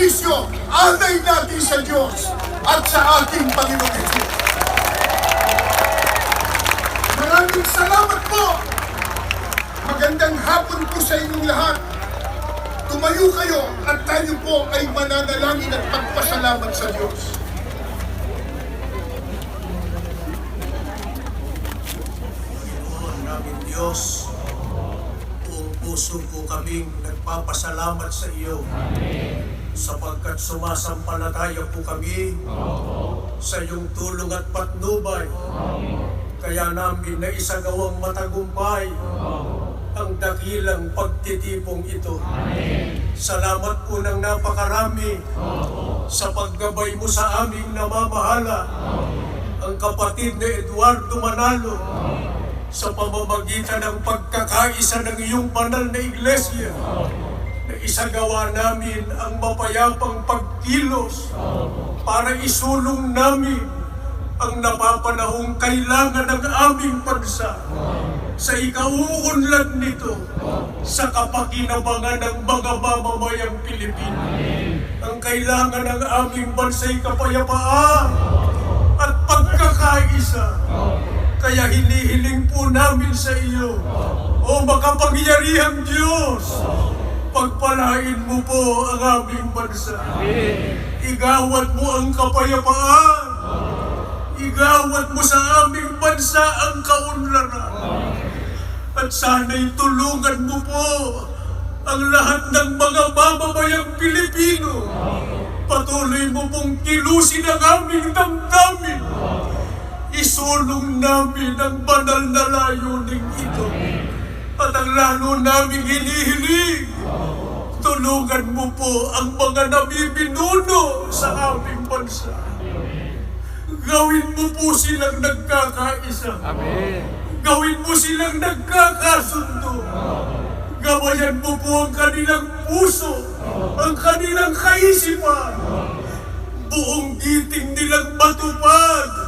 serbisyo, alay natin sa Diyos at sa ating Panginoon Jesus. Maraming salamat po. Magandang hapon po sa inyong lahat. Tumayo kayo at tayo po ay mananalangin at pagpasalamat sa Diyos. Panginoon namin Diyos, buong puso po kaming nagpapasalamat sa iyo. Sapagkat sumasampalataya po kami sa iyong tulong at patnubay. Kaya namin na isagawang matagumpay ang dakilang pagtitipong ito. Salamat po ng napakarami sa paggabay mo sa aming namamahala. Ang kapatid na Eduardo Manalo sa pamamagitan ng pagkakaisa ng iyong banal na iglesia na isagawa namin ang mapayapang pagkilos para isulong namin ang napapanahong kailangan ng aming bansa sa ikauunlad nito sa kapakinabangan ng mga mamamayang Pilipino. Ang kailangan ng aming bansa'y kapayapaan at pagkakaisa. Kaya hinihiling po namin sa iyo, o makapangyarihang Diyos, pagpalain mo po ang aming bansa. Igawad mo ang kapayapaan. Igawad mo sa aming bansa ang kaunlaran. At sana'y tulungan mo po ang lahat ng mga mamamayang Pilipino. Patuloy mo pong kilusin ang aming damdamin. Isulong namin ang banal na layuning ito. At ang lalo naming hinihiling, tulungan mo po ang mga nabibinuno sa aming bansa. Gawin mo po silang nagkakaisa. Amen. Gawin mo silang nagkakasundo. Gabayan mo po ang kanilang puso, ang kanilang kaisipan. Buong giting nilang matupad